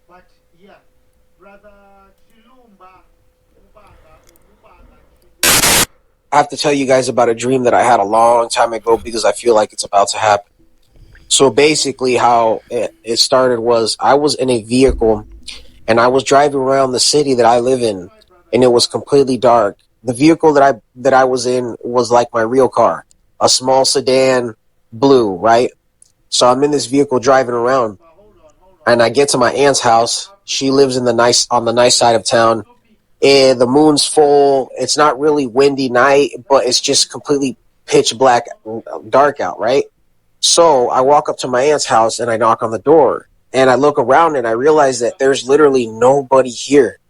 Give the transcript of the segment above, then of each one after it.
But yeah, brother Chilumba Ubanga Ubanga Chigwe. I have to tell you guys about a dream that I had a long time ago because I feel like it's about to happen. So basically, how it started was I was in a vehicle and I was driving around the city that I live in, and it was completely dark. The vehicle that I was in was like my real car, a small sedan, blue, right? So I'm in this vehicle driving around, and I get to my aunt's house. She lives in the nice on the nice side of town. And the moon's full. It's not really windy night, but it's just completely pitch black, dark out, right? So I walk up to my aunt's house and I knock on the door. And I look around and I realize that there's literally nobody here.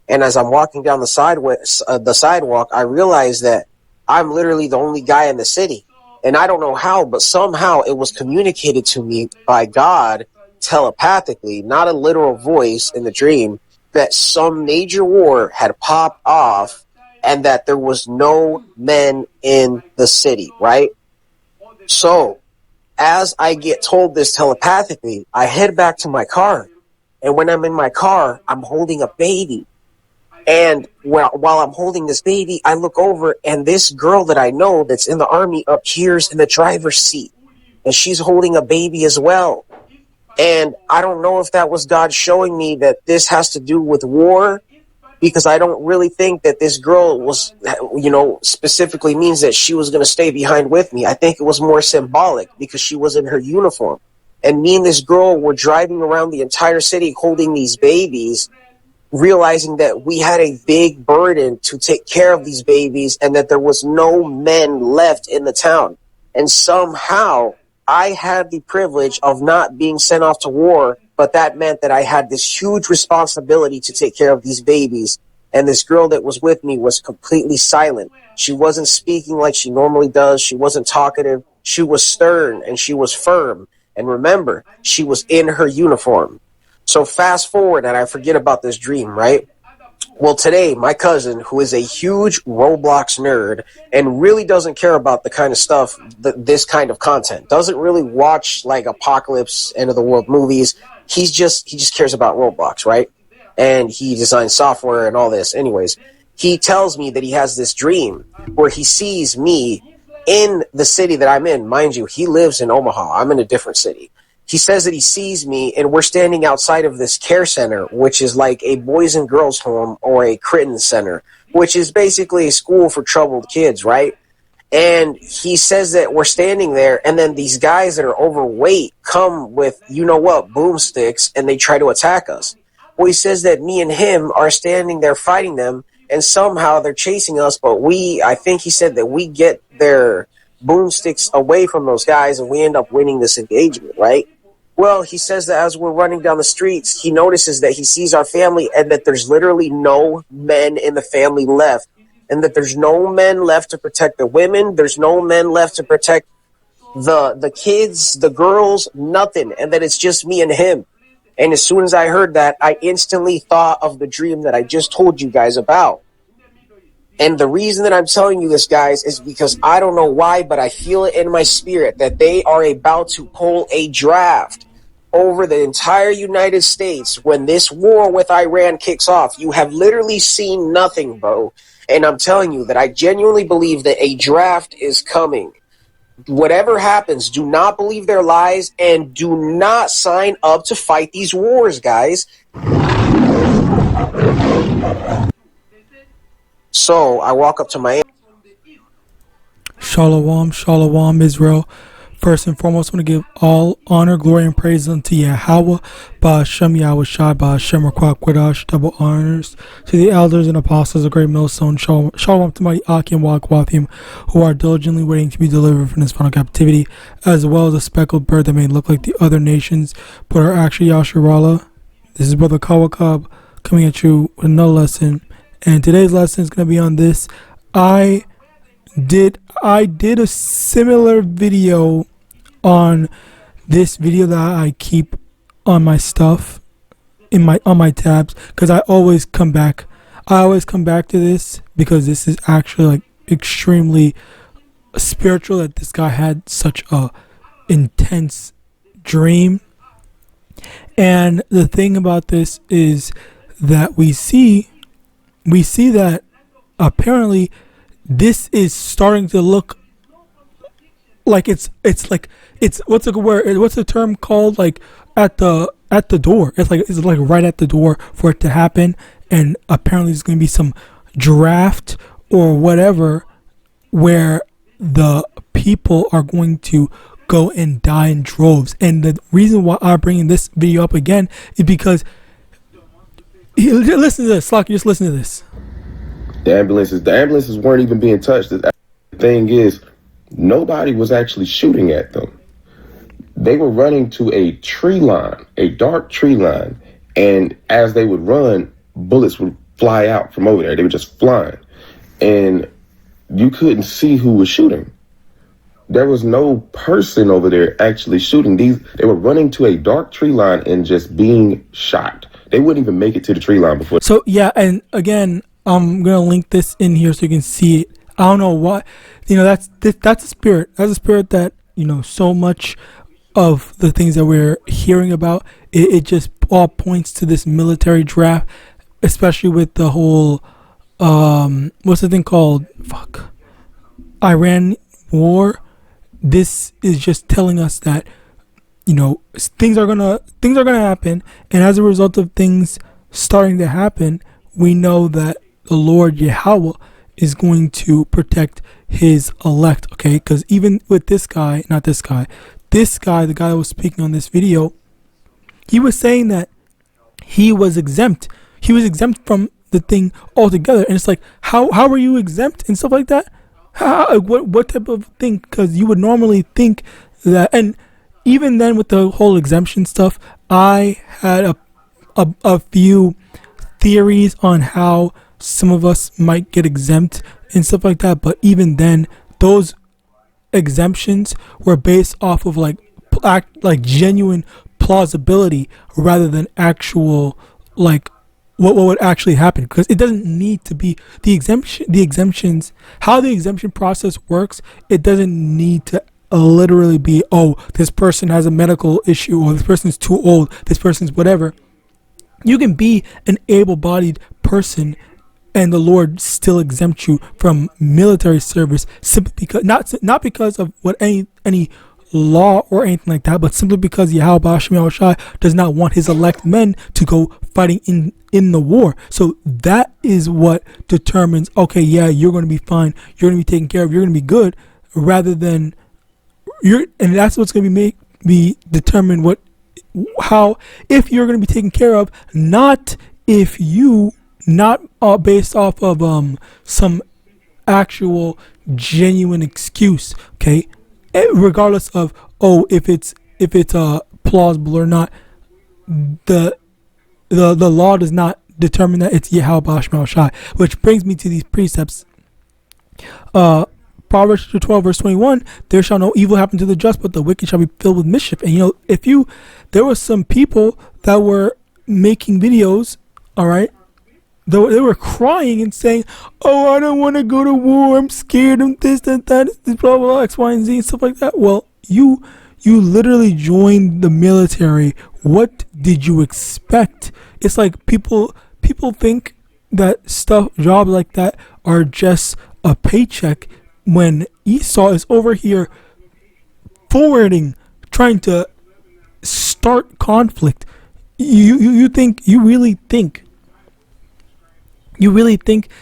And as I'm walking down the sidewalk, I realize that I'm literally the only guy in the city. And I don't know how, but somehow it was communicated to me by God telepathically, not a literal voice in the dream, that some major war had popped off and that there was no men in the city, right? So as I get told this telepathically, I head back to my car. And when I'm in my car, I'm holding a baby. And while I'm holding this baby, I look over and this girl that I know that's in the army appears in the driver's seat. And she's holding a baby as well. And I don't know if that was God showing me that this has to do with war, because I don't really think that this girl was, specifically means that she was going to stay behind with me. I think it was more symbolic because she was in her uniform. And me and this girl were driving around the entire city holding these babies, realizing that we had a big burden to take care of these babies and that there was no men left in the town. And somehow I had the privilege of not being sent off to war, but that meant that I had this huge responsibility to take care of these babies. And this girl that was with me was completely silent. She wasn't speaking like she normally does. She wasn't talkative. She was stern and she was firm. And remember, she was in her uniform. So fast forward, and I forget about this dream, right? Well, today, my cousin, who is a huge Roblox nerd and really doesn't care about the kind of stuff, this kind of content, doesn't really watch like apocalypse, end of the world movies. He just cares about Roblox, right? And he designs software and all this. Anyways, he tells me that he has this dream where he sees me in the city that I'm in. Mind you, he lives in Omaha. I'm in a different city. He says that he sees me and we're standing outside of this care center, which is like a boys and girls home or a Critton center, which is basically a school for troubled kids, right? And he says that we're standing there and then these guys that are overweight come with, boomsticks, and they try to attack us. Well, he says that me and him are standing there fighting them and somehow they're chasing us, but I think he said that we get their boomsticks away from those guys and we end up winning this engagement, right? Well, he says that as we're running down the streets, he notices that he sees our family and that there's literally no men in the family left, and that there's no men left to protect the women. There's no men left to protect the kids, the girls, nothing. And that it's just me and him. And as soon as I heard that, I instantly thought of the dream that I just told you guys about. And the reason that I'm telling you this, guys, is because I don't know why, but I feel it in my spirit that they are about to pull a draft over the entire United States when this war with Iran kicks off. You have literally seen nothing, bro. And I'm telling you that I genuinely believe that a draft is coming. Whatever happens, do not believe their lies and do not sign up to fight these wars, guys. So I walk up to my aunt. Shalom, shalom, Israel. First and foremost, I want to give all honor, glory, and praise unto Yahawah, BaHashem, YAHAWASHI, BaHashem, Rakwah, Quadash, double honors to the elders and apostles of Great Millstone. Shalom to my Aki and Wakwathium, who are diligently waiting to be delivered from this final captivity, as well as a speckled bird that may look like the other nations, but are actually Yasharallah. This is Brother Kawakab coming at you with another lesson. And today's lesson is going to be on this. I did a similar video on this video that I keep on my stuff on my tabs, because I always come back to this because this is actually like extremely spiritual, that this guy had such a intense dream. And the thing about this is that we see that apparently this is starting to look like it's what's the term called, like at the door. It's like right at the door for it to happen. And apparently there's going to be some draft or whatever where the people are going to go and die in droves. And the reason why I'm bringing this video up again is because listen to this. Slock, just listen to this. The ambulances weren't even being touched. The thing is, nobody was actually shooting at them. They were running to a tree line, a dark tree line, and as they would run, bullets would fly out from over there. They were just flying, and you couldn't see who was shooting. There was no person over there actually shooting. They were running to a dark tree line and just being shot. They wouldn't even make it to the tree line before. So yeah, and again, I'm gonna link this in here so you can see it. I don't know why, that's a spirit. That's a spirit that so much of the things that we're hearing about, it just all points to this military draft, especially with the whole what's the thing called? Iran war. This is just telling us that things are gonna happen, and as a result of things starting to happen, we know that the Lord Yahweh is going to protect his elect. Okay, because even with the guy that was speaking on this video, he was saying that he was exempt from the thing altogether. And it's like, how are you exempt and stuff like that? What type of thing? Because you would normally think that. And even then, with the whole exemption stuff, I had a few theories on how some of us might get exempt and stuff like that. But even then, those exemptions were based off of like genuine plausibility rather than actual what would actually happen, because it doesn't need to be the exemptions, how the exemption process works. It doesn't need to literally be, oh, this person has a medical issue, or this person's too old, this person's whatever. You can be an able-bodied person and the Lord still exempt you from military service, simply because not because of what any law or anything like that, but simply because Yahawadah does not want his elect men to go fighting in the war. So that is what determines, okay, yeah, you're going to be fine, you're going to be taken care of, you're going to be good, rather than and that's what's going to be determined how if you're going to be taken care of, not based off of some actual genuine excuse. Okay, regardless of if it's plausible or not, the law does not determine that it's Yahawadah, which brings me to these precepts. Proverbs 12 verse 21, there shall no evil happen to the just, but the wicked shall be filled with mischief. And there were some people that were making videos, all right, they were crying and saying, oh, I don't want to go to war, I'm scared, I'm this, that, blah, blah, blah, X, Y, and Z, and stuff like that. Well, you literally joined the military. What did you expect? It's like people think that jobs like that are just a paycheck, when Esau is over here forwarding, trying to start conflict. You really think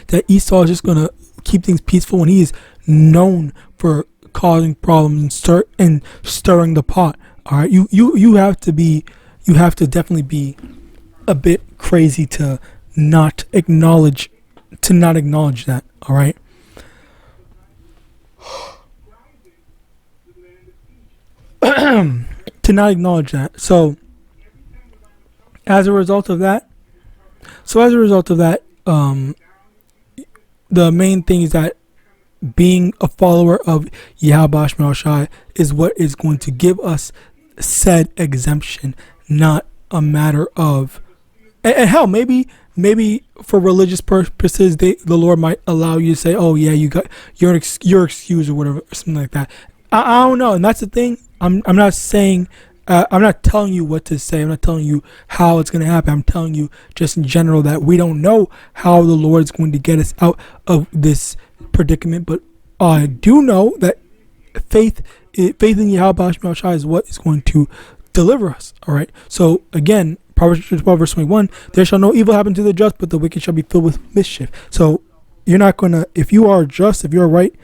that Esau is just gonna keep things peaceful when he is known for causing problems and stirring the pot? All right, you have to definitely be a bit crazy to not acknowledge that. All right. To not acknowledge that. So as a result of that, the main thing is that being a follower of Yahawadah is what is going to give us said exemption, not a matter of, and hell, maybe for religious purposes, the Lord might allow you to say, oh yeah, you got your excuse or whatever, or something like that. I don't know. And that's the thing. I'm not saying I'm not telling you what to say. I'm not telling you how it's going to happen. I'm telling you just in general that we don't know how the Lord is going to get us out of this predicament. But I do know that faith in YAHAWAH is what is going to deliver us. All right. So again, Proverbs 12 verse 21, there shall no evil happen to the just, but the wicked shall be filled with mischief. So you're not going to, if you are just, if you're right,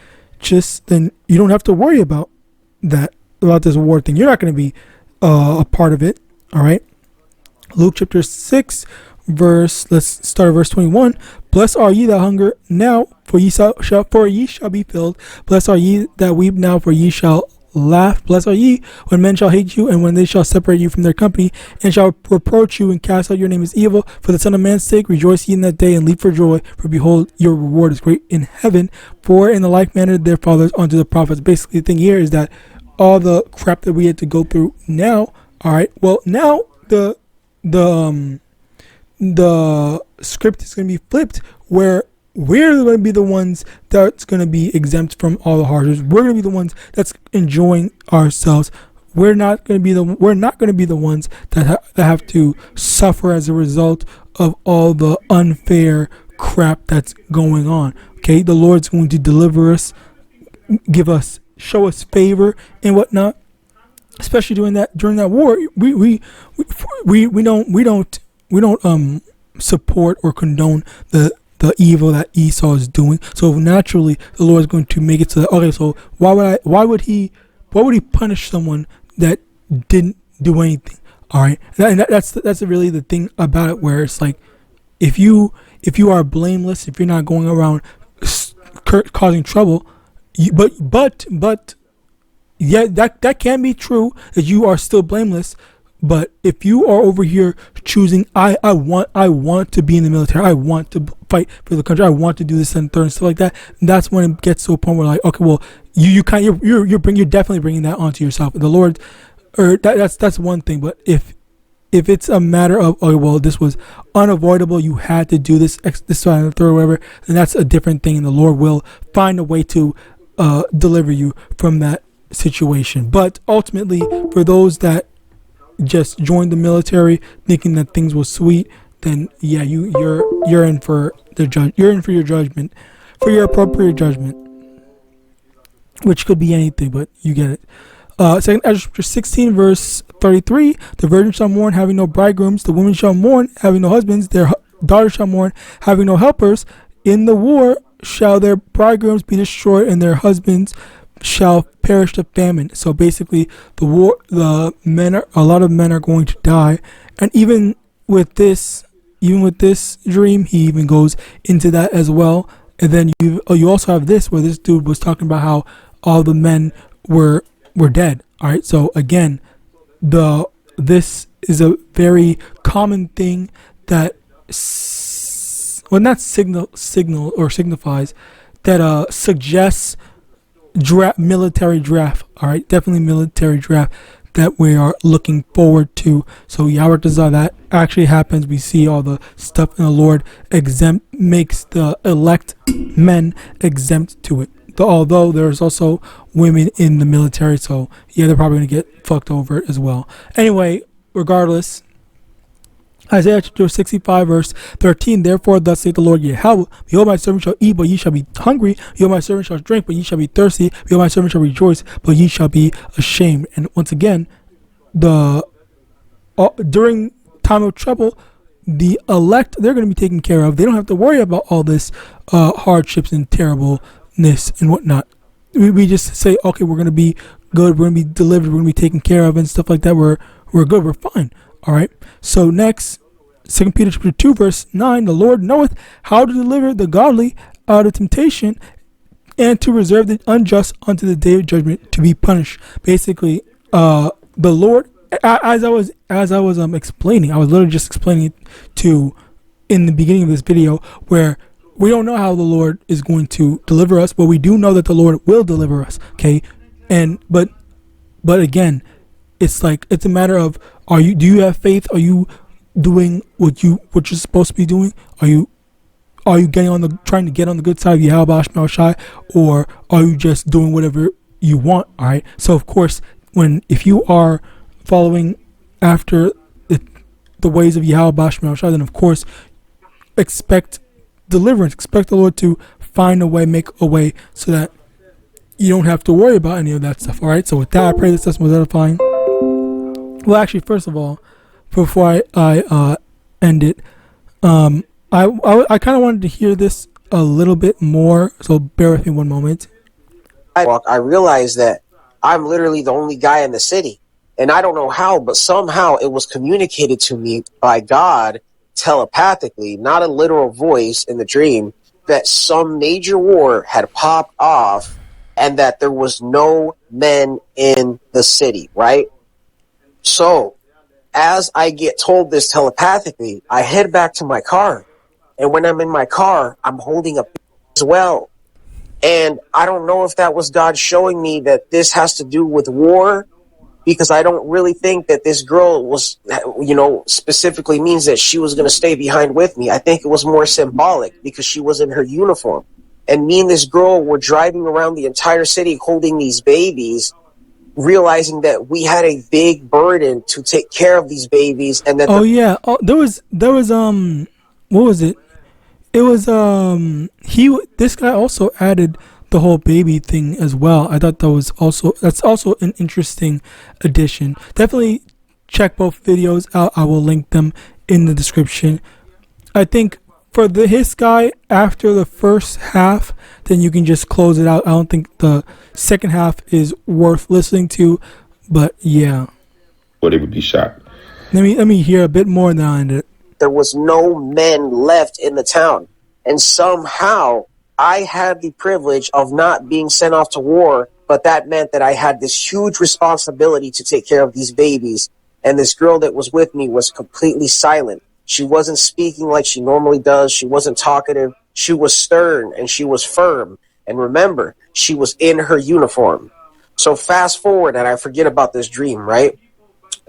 then you don't have to worry about that, about this reward thing. You're not going to be a part of it. All right. Luke chapter 6 let's start at verse 21. Blessed are ye that hunger now, for ye shall be filled. Blessed are ye that weep now, for ye shall laugh. Blessed are ye when men shall hate you, and when they shall separate you from their company, and shall reproach you, and cast out your name as evil. For the Son of Man's sake, rejoice ye in that day, and leap for joy. For behold, your reward is great in heaven. For in the like manner their fathers unto the prophets. Basically, the thing here is that all the crap that we had to go through now, all right, well, now the script is going to be flipped, where we're going to be the ones that's going to be exempt from all the hardships. We're going to be the ones that's enjoying ourselves. We're not going to be the ones that have to suffer as a result of all the unfair crap that's going on. Okay, the Lord's going to deliver us, show us favor and whatnot. Especially during that war, we don't support or condone the evil that Esau is doing. So naturally, the Lord is going to make it so that, okay, so why would he punish someone that didn't do anything? All right, and that's really the thing about it, where it's like, if you are blameless, if you're not going around causing trouble, but yeah, that can be true, that you are still blameless. But if you are over here choosing, I want to be in the military, I want to fight for the country, I want to do this and third and stuff like that, that's when it gets to a point where, like, okay, well, you're definitely bringing that onto yourself. The Lord, or that's one thing. But if it's a matter of, oh well, this was unavoidable, you had to do this and the third, or whatever, then that's a different thing, and the Lord will find a way to deliver you from that situation. But ultimately, for those that just joined the military thinking that things were sweet, then yeah, you're in for your judgment, for your appropriate judgment, which could be anything, but you get it. Second Ezra 16 verse 33, the virgin shall mourn, having no bridegrooms, the women shall mourn, having no husbands, their daughters shall mourn, having no helpers. In the war shall their bridegrooms be destroyed, and their husbands shall perish to famine. So basically, a lot of men are going to die. And even with this dream, he even goes into that as well. And then you also have this, where this dude was talking about how all the men were dead. All right, so again, this is a very common thing that signifies that suggests military draft. All right, definitely military draft that we are looking forward to. So Yahawadah, that actually happens. We see all the stuff in the Lord makes the elect men exempt to it. Although there's also women in the military, so yeah, they're probably going to get fucked over as well. Anyway, regardless, Isaiah chapter 65 verse 13, therefore thus saith the Lord Yahweh, behold, my servant shall eat, but ye shall be hungry. Behold, my servant shall drink, but ye shall be thirsty. Behold, my servant shall rejoice, but ye shall be ashamed. And once again, during time of trouble, the elect, they're going to be taken care of. They don't have to worry about all this hardships and terribleness and whatnot. We just say, okay, we're going to be good, we're going to be delivered, we're going to be taken care of and stuff like that. We're good, we're fine. All right. So next, 2 Peter chapter 2 verse 9, the Lord knoweth how to deliver the godly out of temptation, and to reserve the unjust unto the day of judgment to be punished. Basically, the Lord, as I was explaining, I was literally just explaining it to in the beginning of this video, where we don't know how the Lord is going to deliver us, but we do know that the Lord will deliver us. Okay, but again, it's a matter of, do you have faith? Are you doing what you're supposed to be doing? Are you trying to get on the good side of YAHAWASHI, or are you just doing whatever you want? All right. So of course, if you are following after the ways of Yahweh, then of course expect deliverance. Expect the Lord to find a way, make a way, so that you don't have to worry about any of that stuff. All right. So with that, I pray this lesson was edifying. Well, actually, first of all, before I end it, I kind of wanted to hear this a little bit more. So bear with me one moment. I realized that I'm literally the only guy in the city. And I don't know how, but somehow it was communicated to me by God telepathically, not a literal voice in the dream, that some major war had popped off and that there was no men in the city, right? So as I get told this telepathically, I head back to my car. And when I'm in my car, I'm holding a as well. And I don't know if that was God showing me that this has to do with war, because I don't really think that this girl was, specifically means that she was going to stay behind with me. I think it was more symbolic because she was in her uniform. And me and this girl were driving around the entire city holding these babies, realizing that we had a big burden to take care of these babies. And that there was what was it? It was this guy also added the whole baby thing as well. I thought that's also an interesting addition. Definitely check both videos out. I will link them in the description. I think for his guy, after the first half, then you can just close it out. I don't think the second half is worth listening to, but yeah. But it would be shot. Let me hear a bit more now on it. There was no men left in the town. And somehow I had the privilege of not being sent off to war, but that meant that I had this huge responsibility to take care of these babies. And this girl that was with me was completely silent. She wasn't speaking like she normally does. She wasn't talkative. She was stern and she was firm. And remember, she was in her uniform. So fast forward, and I forget about this dream, right?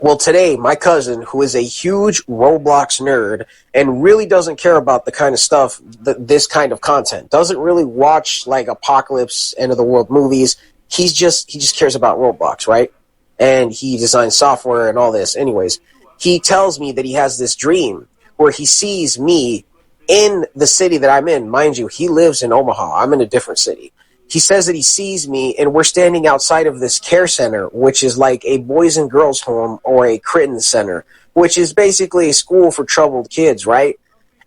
Well, today, my cousin, who is a huge Roblox nerd and really doesn't care about the kind of stuff, this kind of content, doesn't really watch like apocalypse, end of the world movies. He just cares about Roblox, right? And he designs software and all this. Anyways, he tells me that he has this dream where he sees me in the city that I'm in. Mind you, he lives in Omaha. I'm in a different city. He says that he sees me and we're standing outside of this care center, which is like a boys and girls home or a Critton center, which is basically a school for troubled kids, right?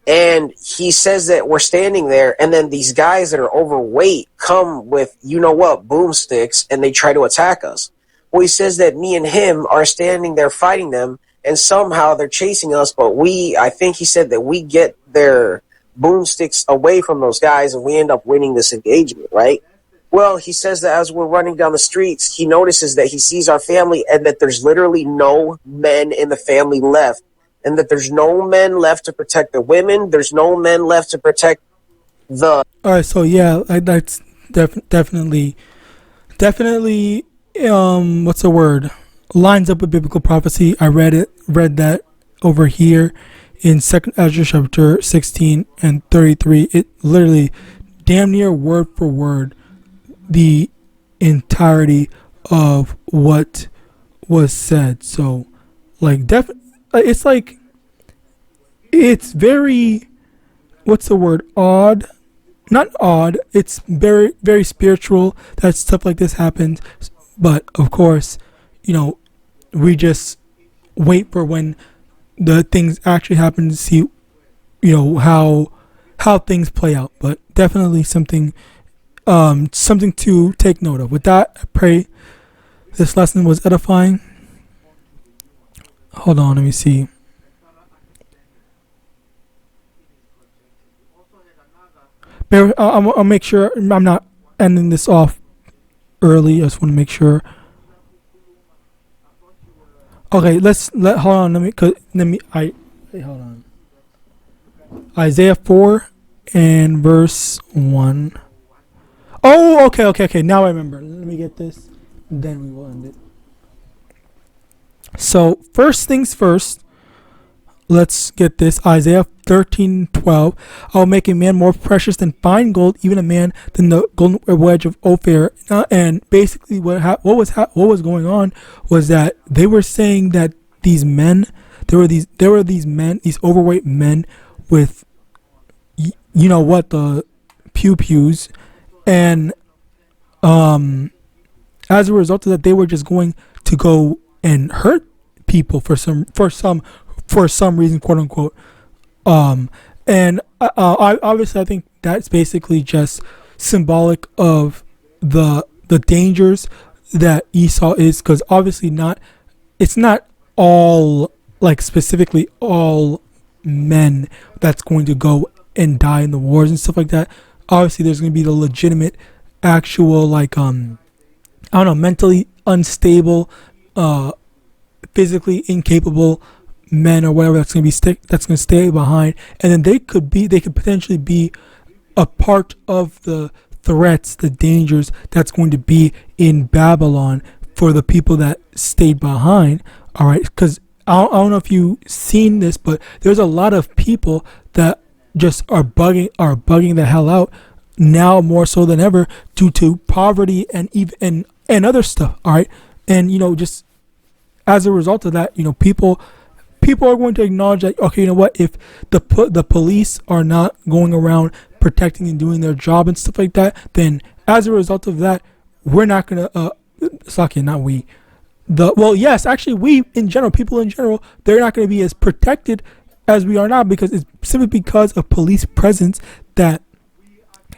And he says that we're standing there, and then these guys that are overweight come with, boomsticks, and they try to attack us. Well, he says that me and him are standing there fighting them, and somehow they're chasing us, but I think he said that we get their boomsticks away from those guys, and we end up winning this engagement, right? Well, he says that as we're running down the streets, he notices that he sees our family and that there's literally no men in the family left, and that there's no men left to protect the women. There's no men left to protect the... All right, so yeah, that's definitely, what's the word? Lines up with biblical prophecy. I read that over here in 2nd Ezra chapter 16 and 33. It literally, damn near word for word, the entirety of what was said. So like it's very, what's the word, odd, not odd, it's very, very spiritual that stuff like this happens. But of course, we just wait for when the things actually happen to see how things play out. But definitely something to take note of. With that, I pray this lesson was edifying. Hold on, let me see. I'll make sure I'm not ending this off early. I just want to make sure. Okay, hold on. Hold on. Isaiah 4 and verse 1. Oh, okay. Now I remember. Let me get this. Then we will end it. So, first things first. let's get this. Isaiah 13:12. I will make a man more precious than fine gold, even a man than the golden wedge of Ophir. And basically, what was going on was that they were saying that these men, there were these men, these overweight men with, you know what, the pews, and as a result of that, they were just going to go and hurt people for some reason, quote unquote. And I obviously, I think that's basically just symbolic of the dangers that Esau is, because obviously it's not all, like, specifically all men that's going to go and die in the wars and stuff like that. Obviously there's going to be the legitimate, actual, like, I don't know, mentally unstable, physically incapable men or whatever that's going to stay behind, and then they could potentially be a part of the threats, the dangers that's going to be in Babylon for the people that stayed behind. All right, because I don't know if you've seen this, but there's a lot of people that just are bugging the hell out now, more so than ever, due to poverty and other stuff. All right, and just as a result of that, people are going to acknowledge that, okay, you know what, if the police are not going around protecting and doing their job and stuff like that, then as a result of that, we're not gonna not we, yes, actually, we in general, people in general, they're not going to be as protected as we are now, because it's simply because of police presence that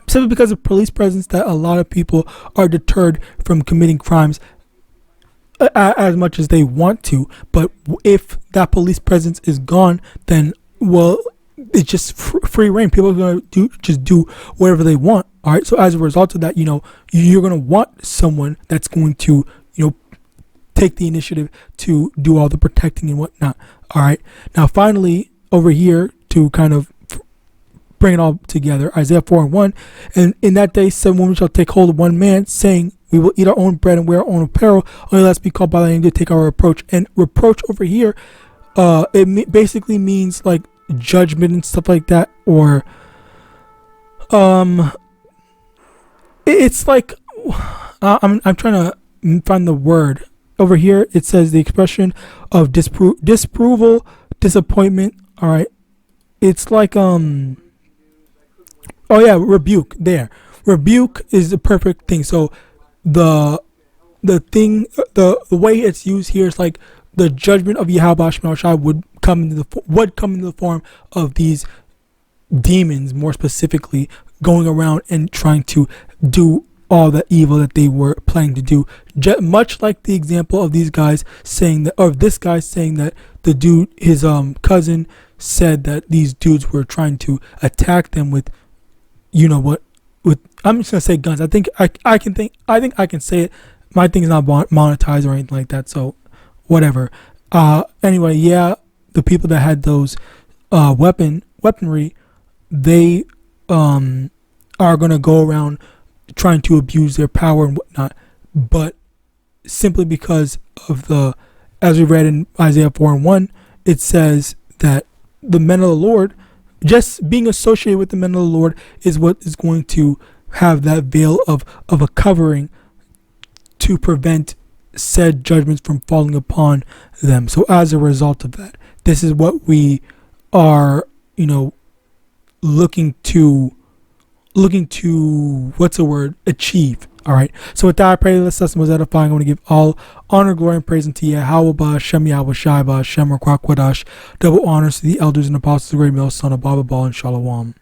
a lot of people are deterred from committing crimes as much as they want to. But if that police presence is gone, then, well, it's just free reign. People are going to do whatever they want. All right. So as a result of that, you're going to want someone that's going to, take the initiative to do all the protecting and whatnot. All right. Now, finally, over here, to kind of bring it all together, Isaiah 4:1, and in that day 7 women shall take hold of one man, saying, we will eat our own bread and wear our own apparel, only let's be called by thy name to take our reproach. And reproach over here, basically means like judgment and stuff like that, or it's like, I'm trying to find the word. Over here it says the expression of disapproval, disappointment. All right, it's like rebuke. There, rebuke is the perfect thing. So the way it's used here is like the judgment of YAHAWAH would come into the form of these demons, more specifically, going around and trying to do all the evil that they were planning to do. Much like the example of these guys saying that, or this guy saying that the dude, his cousin, said that these dudes were trying to attack them with, with, I'm just gonna say guns. I think I can say it. My thing is not monetized or anything like that, so whatever. Anyway, yeah, the people that had those weaponry, they are gonna go around trying to abuse their power and whatnot, but simply because of as we read in Isaiah 4:1, it says that the men of the Lord, just being associated with the men of the Lord, is what is going to have that veil of a covering to prevent said judgments from falling upon them. So as a result of that, this is what we are, looking to achieve. All right. So with that, I pray this lesson was edifying. I want to give all honor, glory, and praise unto Yahawadah, SHAMAIWAN, double honors to the elders and apostles, the great male son of Baba Ball and Shalom.